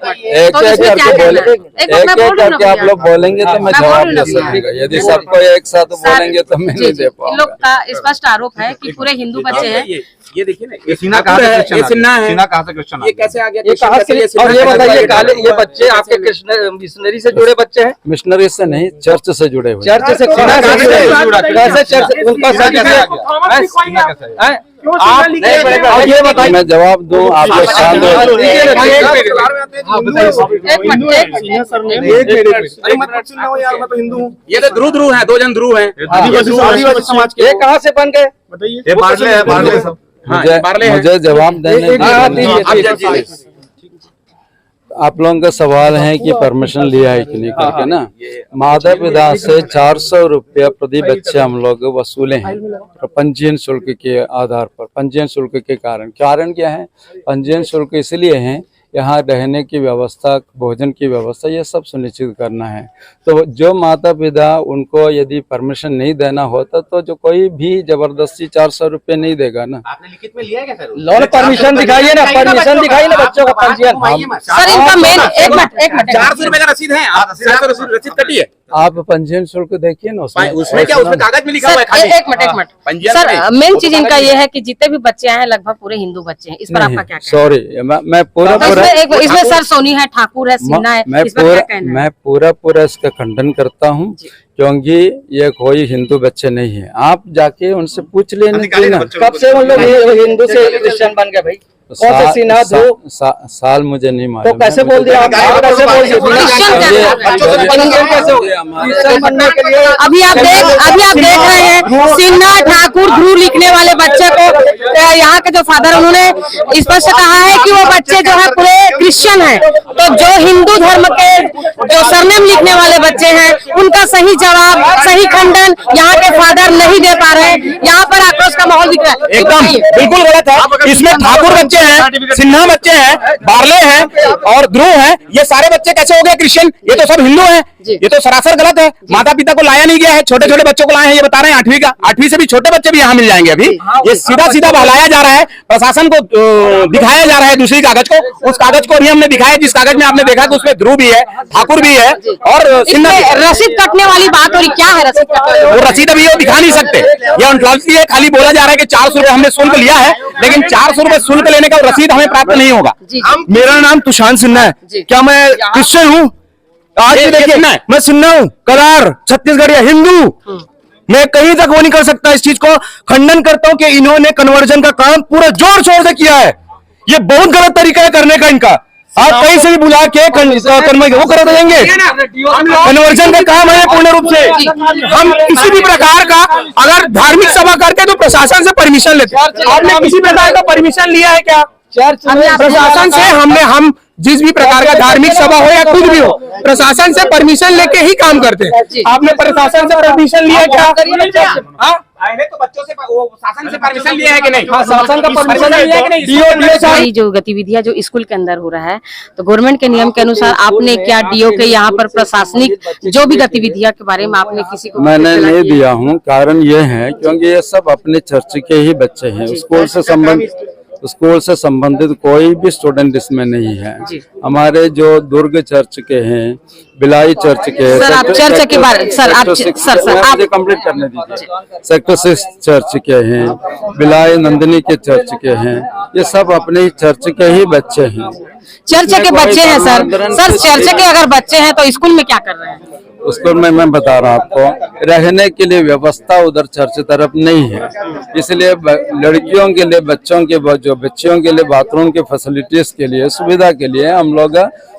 करके आप लोग बोलेंगे तो मैं जवाब दे सकूंगा, यदि सबको एक साथ बोलेंगे तो मैं नहीं दे पाऊंगा। इन लोग का स्पष्ट आरोप है कि पूरे हिंदू बच्चे हैं। ये देखिए ना, ये सीना कहाँ से क्रिश्चियन, ये सिन्हा है, सीना कहाँ से क्रिश्चियन, ये कैसे आ गया, ये कहाँ से? और ये बताइए काले ये बच्चे आपके मिशनरी से जुड़े बच्चे हैं? मिशनरी से नहीं, चर्च से जुड़े हुए। चर्च से कैसे चर्च उनका ये बताइए, मैं जवाब दूं आपको शांत ये तो ध्रुव हैं, 2 जन ध्रुव हैं आदिवासी समाज के। ये कहाँ से बन गए? ये बारले सब। मुझे जवाब देने आप लोगों का सवाल है कि परमिशन लिया है कि नहीं करके ना। माता पिता से 400 रुपया प्रति बच्चे हम लोग वसूले हैं पंजीयन शुल्क के आधार पर। पंजीयन शुल्क के कारण क्या है? पंजीयन शुल्क इसलिए है यहाँ रहने की व्यवस्था, भोजन की व्यवस्था, ये सब सुनिश्चित करना है। तो जो माता पिता उनको यदि परमिशन नहीं देना होता तो जो कोई भी जबरदस्ती 400 रुपये नहीं देगा ना। आपने लिखित में लिया है क्या सर? लोन परमिशन दिखाइए ना, परमिशन दिखाइए ना बच्चों का पंजीयन। सर इनका मेन एक मिनट 400 रुपए का रसीद है, आप 400 रसीद कटिए। आप पंजीयन शुल्क देखिए ना, उसमें क्या, उसमें कागज में लिखा हुआ है खाली। एक मिनट सर, मेन चीज इनका ये है कि जितने भी बच्चे हैं लगभग पूरे हिंदू बच्चे हैं। इस पर आपका क्या कहना है? सॉरी, मैं पूरा इसमें सर सोनी है, ठाकुर है, सिन्हा है, मैं पूरा इसका खंडन करता हूँ क्योंकि ये कोई हिंदू बच्चे नहीं है। आप जाके उनसे पूछ लेना कब से उन लोग हिंदू से क्रिश्चियन बन गए भाई? कौन से सिन्हा साल मुझे नहीं मालूम। तो कैसे बोल दिया आप? कैसे बोल दिया? अभी आप देख रहे हैं सिन्हा, ठाकुर, ध्रुव लिखने वाले बच्चे को यहाँ के जो फादर उन्होंने स्पष्ट कहा है कि वो बच्चे जो है पूरे क्रिश्चियन हैं। तो जो हिंदू धर्म के जो सरनेम लिखने वाले बच्चे हैं उनका सही जवाब, सही खंडन यहाँ के फादर नहीं दे पा रहे हैं। यहाँ पर आक्रोश का माहौल दिख रहा है। एकदम बिल्कुल गलत है। इसमें ठाकुर बच्चे हैं, सिन्हा बच्चे हैं, बारले हैं और ध्रुव हैं। ये सारे बच्चे कैसे हो गए क्रिश्चियन? ये तो सब हिंदू हैं। ये तो सरासर गलत है। माता पिता को लाया नहीं गया है, छोटे छोटे बच्चों को लाए हैं। ये बता रहे हैं 8वीं का, 8वीं से भी छोटे बच्चे भी यहाँ मिल जाएंगे। अभी ये सीधा बहलाया जा रहा है, प्रशासन को दिखाया जा रहा है दूसरी कागज को। उस कागज को भी हमने दिखाया जिस कागज में आपने देखा कि उसमें ध्रुव भी है, ठाकुर भी है और सिन्हा। रसीद कटने वाली बात हो रही, क्या है रसीद कटने? वो रसीद अभी वो दिखा नहीं सकते, ये अनलॉजी है। खाली बोला जा रहा है कि 400 रुपए हमने शुल्क लिया है, लेकिन 400 रुपए शुल्क लेने का रसीद हमें प्राप्त नहीं होगा। मेरा नाम तुषार सिन्हा है। क्या मैं क्रिश्चियन हूँ? आज भी देखिए, मैं सिन्हा हूँ, करार, छत्तीसगढ़िया, हिंदू। मैं कहीं तक वो नहीं कर सकता। इस चीज को खंडन करता हूं कि इन्होंने कन्वर्जन का काम पूरा जोर शोर से किया है। ये बहुत गलत तरीका है करने का इनका। आप कहीं से भी बुला के वो करा देंगे। कन्वर्जन का काम है पूर्ण रूप से। हम किसी भी प्रकार का अगर धार्मिक सभा करते तो प्रशासन से परमिशन लेते। आपने किसी प्रकार का परमिशन लिया है क्या प्रशासन से? हम जिस भी प्रकार का धार्मिक सभा हो या कुछ भी हो, प्रशासन से परमिशन लेके ही काम करते हैं। आपने प्रशासन से परमिशन लिया क्या? तो बच्चों से शासन से परमिशन लिया है कि नहीं? शासन का परमिशन लिया है कि नहीं? जो गतिविधियां जो स्कूल के अंदर हो रहा है, तो गवर्नमेंट के नियम के अनुसार आपने क्या डीओ के यहाँ पर प्रशासनिक जो भी गतिविधियां के बारे में आपने किसी को मैंने नहीं दिया हूँ। कारण ये है क्योंकि ये सब अपने चर्च के ही बच्चे हैं। स्कूल से संबंधित कोई भी स्टूडेंट इसमें नहीं है। हमारे जो दुर्ग चर्च के हैं, बिलाई चर्च के, सर आप चर्च के बारे आप मुझे कंप्लीट करने दीजिए। सेक्टर 6 चर्च के हैं, बिलाई नंदिनी के चर्च के हैं, ये सब अपने चर्च के ही बच्चे हैं। चर्च के बच्चे हैं सर चर्च के अगर बच्चे हैं तो स्कूल में क्या कर रहे हैं? स्कूल में मैं बता रहा हूँ आपको, रहने के लिए व्यवस्था उधर चर्च तरफ नहीं है। इसलिए लड़कियों के लिए, बच्चों के लिए बाथरूम की फैसिलिटीज के लिए, सुविधा के लिए हम लोग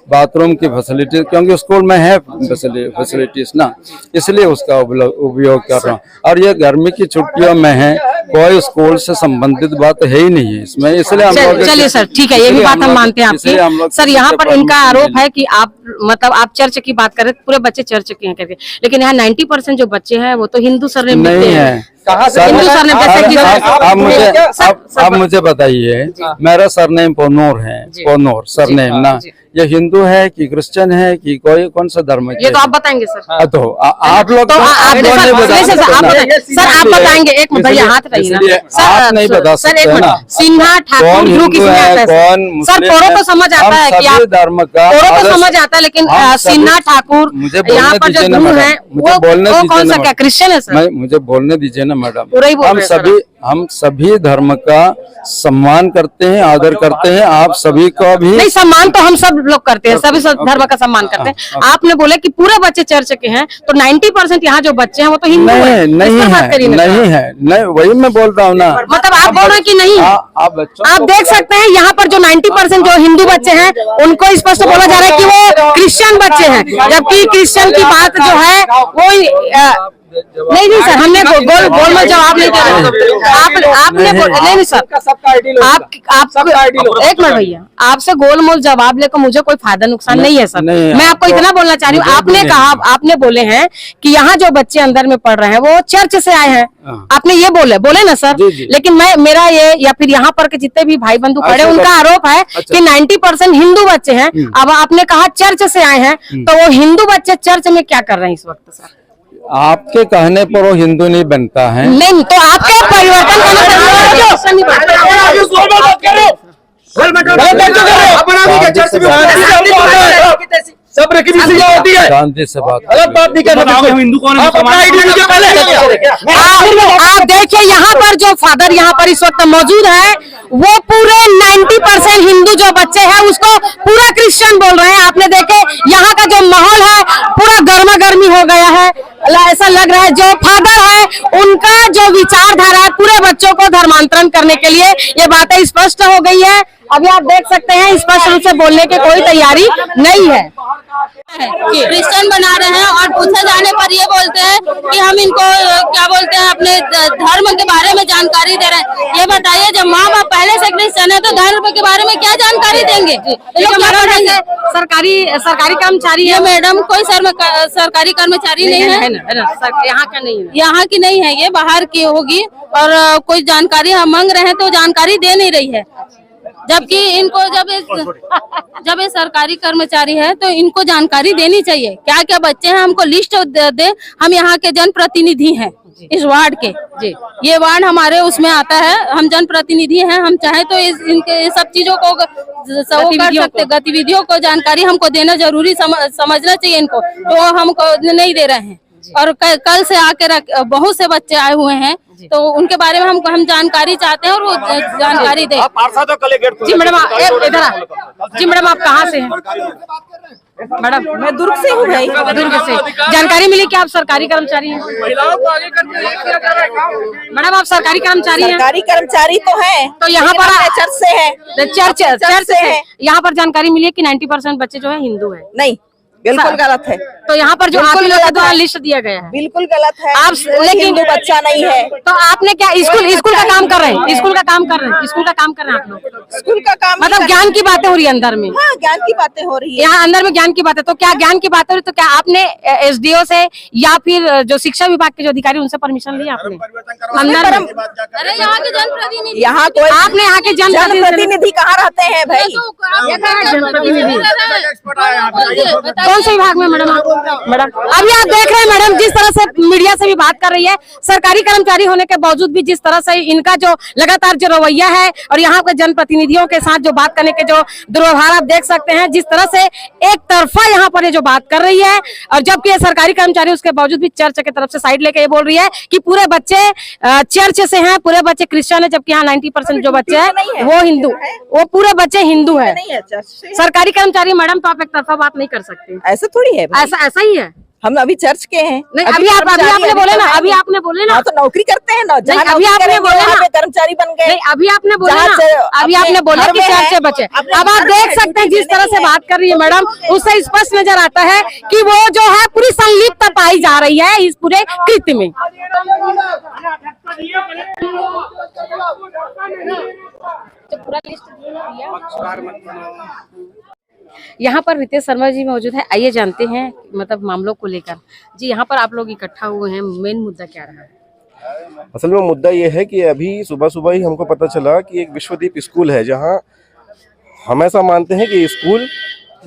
बाथरूम की फैसिलिटीज, क्योंकि स्कूल में है फैसिलिटीज ना, इसलिए उसका उपयोग कर रहा हूँ। और ये गर्मी की छुट्टियों में है, कोई स्कूल से संबंधित बात है ही नहीं है इसमें, इसलिए हम लोग। चलिए सर ठीक है, ये भी बात हम मानते हैं आपकी। सर यहाँ पर इनका आरोप है कि आप चर्च की बात कर रहे, पूरे बच्चे चर्च के हैं करके, लेकिन यहाँ 90% जो बच्चे हैं वो तो हिंदू सरनेम नहीं है। हिंदू सरनेम जैसे कि आप मुझे बताइए, मेरा सरनेम पोनोर है, पोनोर सरनेम ना, ये हिंदू है कि क्रिश्चियन है कि कोई कौन सा धर्म है? ये तो आप बताएंगे सर। तो आप लोग तो आप बताएंगे। एक मिनट भैया, हाथ रहिए ना आप नहीं बता सर। एक मिनट, सिन्हा ठाकुर ग्रुप किसमें आता है सर? पोरो तो समझ आता है कि आप धर्म का, पोरो तो समझ आता है, लेकिन सिन्हा ठाकुर यहाँ पर जो गुरु है वो कौन सा, क्या क्रिश्चियन है सर? मुझे बोलने दीजिए ना मैडम। हम सभी धर्म का सम्मान करते हैं, आदर करते हैं। आप सभी को भी नहीं, सम्मान तो हम सब लोग करते हैं, सभी धर्म का सम्मान करते हैं। आपने बोले कि पूरे बच्चे चर्च के हैं, तो 90% यहाँ जो बच्चे हैं वो तो हिंदू हैं। नहीं, वही मैं बोल रहा हूँ ना। मतलब आप बोल रहे हैं कि नहीं? आप देख सकते हैं यहाँ पर जो 90% जो हिंदू बच्चे हैं उनको स्पष्ट बोला जा रहा है कि वो क्रिश्चियन बच्चे हैं, जबकि क्रिश्चियन की बात जो है वो नहीं सर, हमने गोल में जवाब नहीं दिया। आपने नहीं सर, एक मिनट भैया, आपसे गोलमोल जवाब लेकर मुझे कोई फायदा नुकसान नहीं है सर। मैं आपको इतना बोलना चाह रही हूँ, आपने कहा, आपने बोले हैं कि यहाँ जो बच्चे अंदर में पढ़ रहे हैं वो चर्च से आए हैं, आपने ये बोले ना सर। लेकिन मेरा ये या फिर यहाँ पर के जितने भी भाई बंधु पढ़े, उनका आरोप है कि 90% हिंदू बच्चे हैं। अब आपने कहा चर्च से आए हैं, तो वो हिंदू बच्चे चर्च में क्या कर रहे हैं इस वक्त सर? आपके कहने पर वो हिंदू नहीं बनता है। नहीं, तो आपके परिवर्तन शांति से बात। आप देखिए यहाँ पर जो फादर यहाँ पर इस वक्त मौजूद है, वो पूरे 90% हिंदू जो बच्चे हैं उसको पूरा क्रिश्चियन बोल रहे हैं। आपने देखे यहाँ का जो माहौल है पूरा गर्मा गर्मी हो गया है। ऐसा लग रहा है जो फादर है उनका जो विचारधारा है पूरे बच्चों को धर्मांतरण करने के लिए, ये बातें स्पष्ट हो गई है। अभी आप देख सकते हैं स्पष्ट रूप से बोलने की कोई तैयारी नहीं है। क्रिश्चियन बना रहे हैं और पूछे जाने पर ये बोलते हैं कि हम इनको क्या बोलते हैं, अपने धर्म के बारे में जानकारी दे रहे हैं। ये बताइए, जब माँ बाप पहले से क्रिश्चियन है तो धर्म के बारे में क्या जानकारी देंगे? सरकारी कर्मचारी है मैडम, कोई सरकारी कर्मचारी नहीं है, यहाँ का नहीं है, यहाँ की नहीं है, ये बाहर की होगी। और कोई जानकारी हम मांग रहे हैं तो जानकारी दे नहीं रही है, जबकि इनको जब ये सरकारी कर्मचारी है तो इनको जानकारी देनी चाहिए। क्या क्या बच्चे हैं हमको लिस्ट दे। हम यहाँ के जनप्रतिनिधि हैं इस वार्ड के जी, ये वार्ड हमारे उसमें आता है, हम जनप्रतिनिधि हैं। हम चाहे तो इनके सब चीजों को कर सकते, गतिविधियों को जानकारी हमको देना जरूरी समझना चाहिए इनको, तो हमको नहीं दे रहे हैं। और कल से आके बहुत से बच्चे आए हुए हैं, तो उनके बारे में हम जानकारी चाहते हैं और वो जानकारी दे। जी मैडम इधर, जी मैडम आप कहाँ से हैं? मैडम मैं दुर्ग से हूँ भाई। दुर्ग से। जानकारी मिली कि आप सरकारी कर्मचारी हैं? मैडम आप सरकारी कर्मचारी हैं? सरकारी कर्मचारी तो है, तो यहाँ पर चर्च से है। चर्च से है। यहाँ पर जानकारी मिली है कि 90% बच्चे जो है हिंदू है। नहीं, बिल्कुल गलत है। तो यहाँ पर जो आप लोगों के द्वारा लिस्ट दिया गया है बिल्कुल गलत है। आप लेकिन हिंदू बच्चा नहीं है। तो आपने क्या स्कूल का काम कर रहे हैं? स्कूल का काम कर रहे हैं? स्कूल का काम कर रहे हैं आप लोग? स्कूल का काम मतलब ज्ञान की बातें हो रही है अंदर में? हाँ, ज्ञान की बातें हो रही है यहाँ अंदर में ज्ञान की बातें। तो क्या ज्ञान की बात हो रही, तो क्या आपने SDO से या फिर जो शिक्षा विभाग के जो अधिकारी उनसे परमिशन ली आपने अंदर में? अरे यहाँ के जनप्रतिनिधि, यहाँ कोई आपने यहाँ के जनप्रतिनिधि कहाँ रहते हैं भाई? कौन से विभाग में मैडम? मैडम अभी आप देख रहे हैं मैडम जिस तरह से मीडिया से भी बात कर रही है, सरकारी कर्मचारी होने के बावजूद भी जिस तरह से इनका जो लगातार जो रवैया है और यहाँ के जनप्रतिनिधियों के साथ जो बात करने के जो दुर्व्यवहार आप देख सकते हैं, जिस तरह से एक तरफा यहाँ पर ये जो बात कर रही है, और जबकि ये सरकारी कर्मचारी उसके बावजूद भी चर्च की तरफ से साइड लेके ये बोल रही है कि पूरे बच्चे चर्च से हैं, पूरे बच्चे क्रिश्चियन है, जबकि यहाँ 90% जो बच्चे हैं वो हिंदू, वो पूरे बच्चे हिंदू है। सरकारी कर्मचारी मैडम तो आप एक तरफा बात नहीं कर सकते, ऐसा थोड़ी है। ऐसा ही है। हम अभी चर्च के हैं। नहीं अभी आपने बोले ना, अभी आपने बोले ना, तो नौकरी करते हैं ना, जहाँ अभी आपने बोले ना कर्मचारी बन गए। नहीं अभी आपने बोले ना, अभी आपने बोला कि चर्च से बचे। अब आप देख सकते हैं जिस तरह से बात कर रही है मैडम, उससे स्पष्ट नजर आता है कि वो जो है पूरी संलिप्तता पाई जा रही है इस पूरे कृत्य में। यहाँ पर रितेश शर्मा जी मौजूद है, आइए जानते हैं मतलब मामलों को लेकर। जी यहाँ पर आप लोग इकट्ठा हुए हैं, मेन मुद्दा क्या रहा है? असल में मुद्दा ये है कि अभी सुबह सुबह ही हमको पता चला कि एक विश्वदीप स्कूल है, जहाँ हम ऐसा मानते हैं कि स्कूल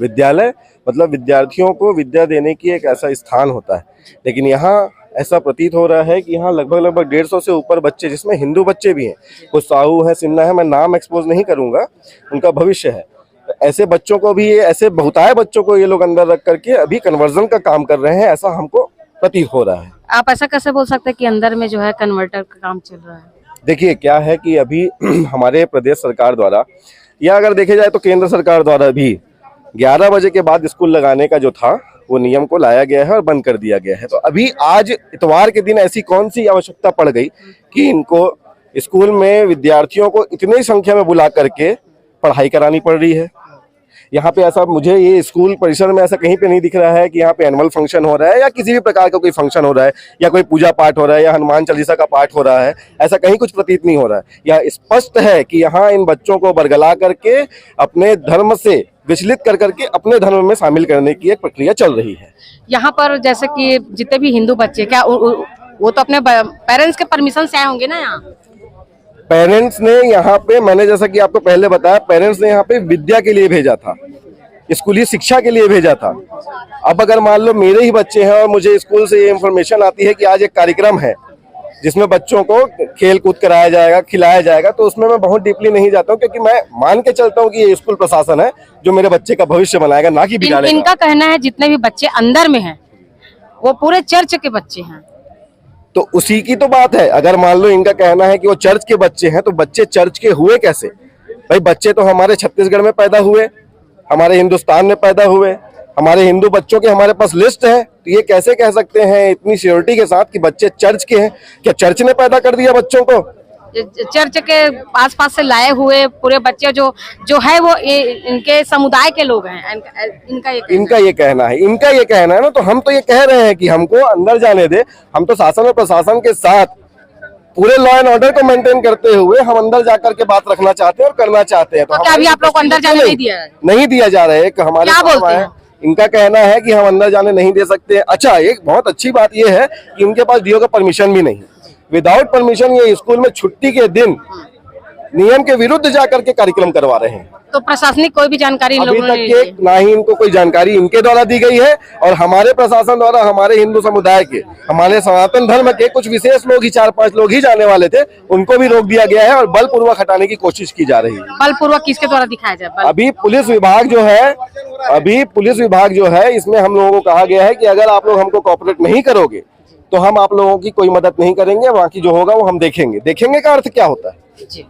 विद्यालय मतलब विद्यार्थियों को विद्या देने की एक ऐसा स्थान होता है, लेकिन यहाँ ऐसा प्रतीत हो रहा है कि यहाँ लगभग 150 से ऊपर बच्चे, जिसमें हिंदू बच्चे भी हैं, कुछ साहू है, सिन्हा है, मैं नाम एक्सपोज नहीं करूँगा, उनका भविष्य है। ऐसे बच्चों को भी, ऐसे बहुतायत बच्चों को ये लोग अंदर रख करके अभी कन्वर्जन का काम कर रहे हैं, ऐसा हमको प्रतीत हो रहा है। आप ऐसा कैसे बोल सकते हैं कि अंदर में जो है कन्वर्टर का काम चल रहा है? देखिए क्या है कि अभी हमारे प्रदेश सरकार द्वारा, या अगर देखे जाए तो केंद्र सरकार द्वारा भी 11 बजे के बाद स्कूल लगाने का जो था वो नियम को लाया गया है और बंद कर दिया गया है। तो अभी आज इतवार के दिन ऐसी कौन सी आवश्यकता पड़ गई कि इनको स्कूल में विद्यार्थियों को इतनी संख्या में बुला करके पढ़ाई करानी पड़ रही है? यहाँ पे ऐसा, मुझे ये स्कूल परिसर में ऐसा कहीं पे नहीं दिख रहा है कि यहाँ पे एनुअल फंक्शन हो रहा है या किसी भी प्रकार का कोई फंक्शन हो रहा है या कोई पूजा पाठ हो रहा है या हनुमान चालीसा का पाठ हो रहा है, ऐसा कहीं कुछ प्रतीत नहीं हो रहा है। यह स्पष्ट है कि यहाँ इन बच्चों को बरगला करके अपने धर्म से विचलित कर करके अपने धर्म में शामिल करने की एक प्रक्रिया चल रही है। यहाँ पर जैसे कि जितने भी हिंदू बच्चे, क्या वो तो अपने पेरेंट्स के परमिशन से आए होंगे ना? यहाँ पेरेंट्स ने यहाँ पे, मैंने जैसा कि आपको पहले बताया, पेरेंट्स ने यहाँ पे विद्या के लिए भेजा था, स्कूली शिक्षा के लिए भेजा था। अब अगर मान लो मेरे ही बच्चे हैं और मुझे स्कूल से ये इन्फॉर्मेशन आती है कि आज एक कार्यक्रम है जिसमें बच्चों को खेल कूद कराया जाएगा, खिलाया जाएगा, तो उसमें मैं बहुत डीपली नहीं जाता हूँ, क्योंकि मैं मान के चलता हूँ कि ये स्कूल प्रशासन है जो मेरे बच्चे का भविष्य बनाएगा, ना कि बिगाड़ेगा। इनका कहना है जितने भी बच्चे अंदर में हैं वो पूरे चर्च के बच्चे हैं। तो उसी की तो बात है। अगर मान लो इनका कहना है कि वो चर्च के बच्चे हैं, तो बच्चे चर्च के हुए कैसे? भाई बच्चे तो हमारे छत्तीसगढ़ में पैदा हुए, हमारे हिंदुस्तान में पैदा हुए, हमारे हिंदू बच्चों के हमारे पास लिस्ट है। तो ये कैसे कह सकते हैं इतनी श्योरिटी के साथ कि बच्चे चर्च के हैं? क्या चर्च ने पैदा कर दिया बच्चों को? चर्च के आसपास से लाए हुए पूरे बच्चे जो है वो इनके समुदाय के लोग हैं। इनका ये कहना है ना। तो हम तो ये कह रहे हैं कि हमको अंदर जाने दे। हम तो शासन और प्रशासन के साथ पूरे लॉ एंड ऑर्डर को मेंटेन करते हुए हम अंदर जाकर के बात रखना चाहते हैं और करना चाहते हैं। तो क्या अभी आप लोग को अंदर जाने नहीं दिया जा रहा है? हमारे इनका कहना है कि हम अंदर जाने नहीं दे सकते। अच्छा, एक बहुत अच्छी बात यह है कि उनके पास डीओ का परमिशन भी नहीं। विदाउट परमिशन ये स्कूल में छुट्टी के दिन नियम के विरुद्ध जाकर के कार्यक्रम करवा रहे हैं। तो प्रशासनिक कोई भी जानकारी इन अभी लोगों तक ने के ना ही इनको कोई जानकारी इनके द्वारा दी गई है और हमारे प्रशासन द्वारा हमारे हिंदू समुदाय के, हमारे सनातन धर्म के कुछ विशेष लोग ही 4-5 लोग ही जाने वाले थे, उनको भी रोक दिया गया है और बलपूर्वक हटाने की कोशिश की जा रही है। बलपूर्वक किसके द्वारा दिखाया जाए? अभी पुलिस विभाग जो है इसमें हम लोगों को कहा गया है कि अगर आप लोग हमको कोऑपरेट नहीं करोगे तो हम आप लोगों की कोई मदद नहीं करेंगे, बाकी जो होगा वो हम देखेंगे। देखेंगे का अर्थ क्या होता है? जी।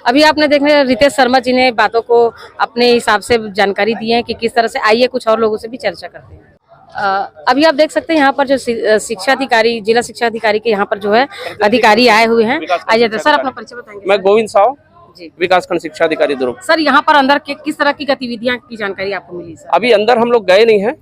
अभी आपने देख रहे रितेश शर्मा जी ने बातों को अपने हिसाब से जानकारी दी है कि किस तरह से, आइए कुछ और लोगों से भी चर्चा करते हैं। अभी आप देख सकते हैं यहाँ पर जो शिक्षा अधिकारी, जिला शिक्षा अधिकारी के यहाँ पर जो है अधिकारी आए हुए हैं। आइए सर, अपना परिचय बताएंगे। मैं गोविंद साव, विकासखंड शिक्षा अधिकारी दुर्ग। सर, यहाँ पर अंदर किस तरह की गतिविधियाँ की जानकारी आपको मिली सर? अभी अंदर हम लोग गए नहीं है,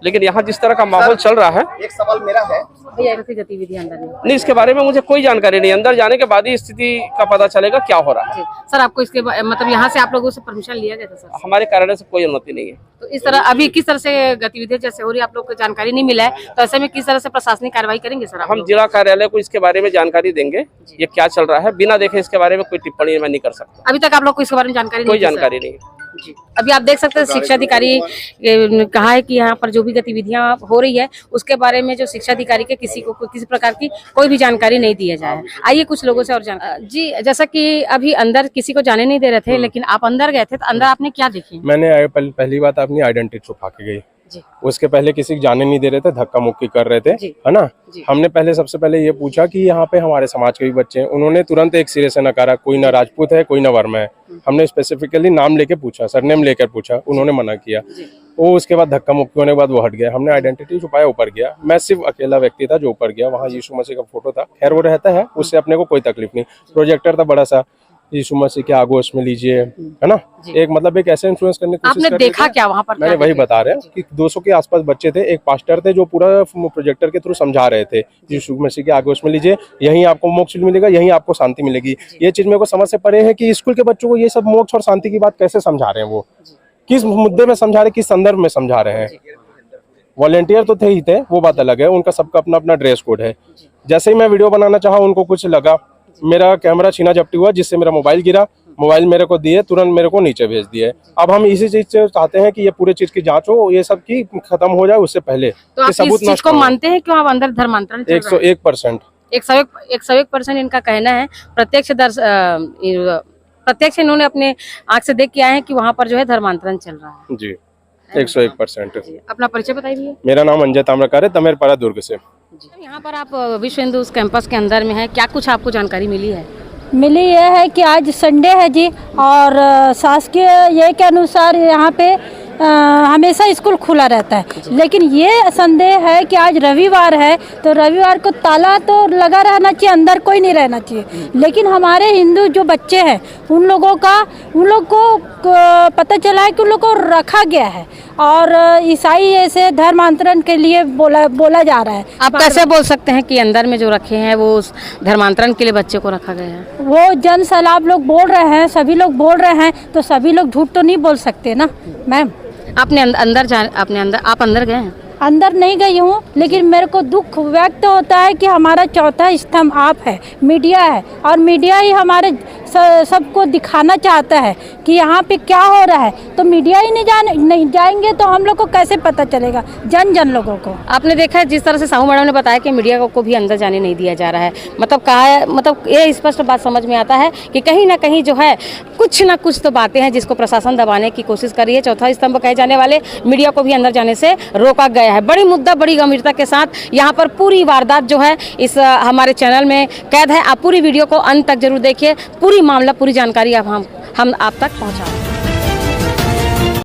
लेकिन यहाँ जिस तरह का माहौल चल रहा है, एक सवाल मेरा है भैया, ऐसी गतिविधि अंदर नहीं, इसके बारे में मुझे कोई जानकारी नहीं। अंदर जाने के बाद ही स्थिति का पता चलेगा क्या हो रहा है। सर, आपको इसके मतलब यहाँ से आप लोगों से परमिशन लिया गया था सर? हमारे कार्यालय से कोई अनुमति नहीं है। तो इस तरह अभी किस तरह से गतिविधियां जैसे हो रही है, आप लोग को जानकारी नहीं मिला है, तो ऐसे में किस तरह से प्रशासनिक कार्रवाई करेंगे सर? हम जिला कार्यालय को इसके बारे में जानकारी देंगे, ये क्या चल रहा है। बिना देखे इसके बारे में कोई टिप्पणी मैं नहीं कर सकता। अभी तक आप लोग को इसके बारे में जानकारी कोई जानकारी नहीं है। जी। अभी आप देख सकते हैं शिक्षा अधिकारी ने कहा है कि यहाँ पर जो भी गतिविधियां हो रही है उसके बारे में जो शिक्षा अधिकारी के किसी को किसी प्रकार की कोई भी जानकारी नहीं दिया जाए। आइए कुछ लोगों से और जानकारी। जी, जैसा कि अभी अंदर किसी को जाने नहीं दे रहे थे, लेकिन आप अंदर गए थे, तो अंदर आपने क्या देखी? मैंने पहली बात अपनी आइडेंटिटी छुपा के गई। उसके पहले किसी को जाने नहीं दे रहे थे, धक्का मुक्की कर रहे थे, है ना। हमने सबसे पहले ये पूछा कि यहाँ पे हमारे समाज के भी बच्चे हैं। उन्होंने तुरंत एक सिरे से नकारा, कोई ना राजपूत है, कोई ना वर्मा है। हमने स्पेसिफिकली नाम लेके पूछा, सरनेम लेकर पूछा, उन्होंने मना किया। वो उसके बाद धक्का मुक्की होने के बाद वो हट गया। हमने आइडेंटिटी छुपाया, ऊपर गया। मैं सिर्फ अकेला व्यक्ति था जो ऊपर गया। वहाँ यीशु मसीह का फोटो था, खैर वो रहता है, उससे अपने को कोई तकलीफ नहीं। प्रोजेक्टर था बड़ा सा, यीशु मसीह के आगोश में लीजिए, है ना। एक मतलब एक ऐसे इन्फ्लुएंस करने की कोशिश आपने देखा क्या वहाँ पर? मैंने वही बता रहे हैं कि 200 के आसपास बच्चे थे। एक पास्टर थे जो पूरा प्रोजेक्टर के थ्रू समझा रहे थे, यीशु मसीह के आगोश में लीजिए, यहीं आपको मोक्ष मिलेगा, यहीं आपको शांति मिलेगी। ये चीज मेरे को समझ से परे है कि स्कूल के बच्चों को ये सब मोक्ष और शांति की बात कैसे समझा रहे हैं, वो किस मुद्दे में समझा रहे, किस संदर्भ में समझा रहे हैं। वॉलेंटियर तो थे ही थे, वो बात अलग है, उनका सबका अपना अपना ड्रेस कोड है। जैसे ही मैं वीडियो बनाना चाहा, उनको कुछ लगा, मेरा कैमरा छीना झपटी हुआ, जिससे मेरा मोबाइल गिरा। मोबाइल मेरे को दिए, तुरंत मेरे को नीचे भेज दिए। अब हम इसी चीज से चाहते हैं कि ये पूरे चीज की जांच हो, ये सब की खत्म हो जाए उससे पहले। तो आप इस चीज को मानते हैं क्यों? आप अंदर धर्मांतरण 101%। 101% इनका कहना है। प्रत्यक्ष इन्होंने अपने आंख से देख के आए हैं कि वहाँ पर जो है धर्मांतरण चल रहा है। जी, 101%। अपना परिचय बताइए। मेरा नाम अंजय ताम्रकार है, तमेरपारा दुर्ग से। यहाँ पर आप विश्व हिंदू कैंपस के अंदर में है, क्या कुछ आपको जानकारी मिली है? मिली यह है कि आज संडे है जी, और शासकीय ये के अनुसार यहाँ पे हमेशा स्कूल खुला रहता है, लेकिन ये संदेह है कि आज रविवार है, तो रविवार को ताला तो लगा रहना चाहिए, अंदर कोई नहीं रहना चाहिए। लेकिन हमारे हिंदू जो बच्चे हैं उन लोग को पता चला है कि उन लोग को रखा गया है, और ईसाई ऐसे धर्मांतरण के लिए बोला जा रहा है। आप कैसे बोल सकते हैं कि अंदर में जो रखे हैं वो धर्मांतरण के लिए बच्चे को रखा गया है? वो जन सैलाब लोग बोल रहे हैं, सभी लोग बोल रहे हैं, तो सभी लोग झूठ तो नहीं बोल सकते ना मैम। आप अंदर गए हैं? अंदर नहीं गई हूँ, लेकिन मेरे को दुख व्यक्त होता है कि हमारा चौथा स्तंभ आप है, मीडिया है, और मीडिया ही हमारे सबको दिखाना चाहता है कि यहाँ पे क्या हो रहा है। तो मीडिया ही नहीं जाएंगे तो हम लोग को कैसे पता चलेगा, जन लोगों को। आपने देखा है जिस तरह से साहू मैडम ने बताया कि मीडिया को भी अंदर जाने नहीं दिया जा रहा है, मतलब ये स्पष्ट बात समझ में आता है कि कहीं ना कहीं जो है कुछ ना कुछ तो बातें हैं जिसको प्रशासन दबाने की कोशिश कर रही है। चौथा स्तंभ कहे जाने वाले मीडिया को भी अंदर जाने से रोका गया है। बड़ी मुद्दा, बड़ी गंभीरता के साथ यहाँ पर पूरी वारदात जो है इस हमारे चैनल में कैद है। आप पूरी वीडियो को अंत तक जरूर देखिए, पूरी मामला, पूरी जानकारी हम आप तक पहुँचा।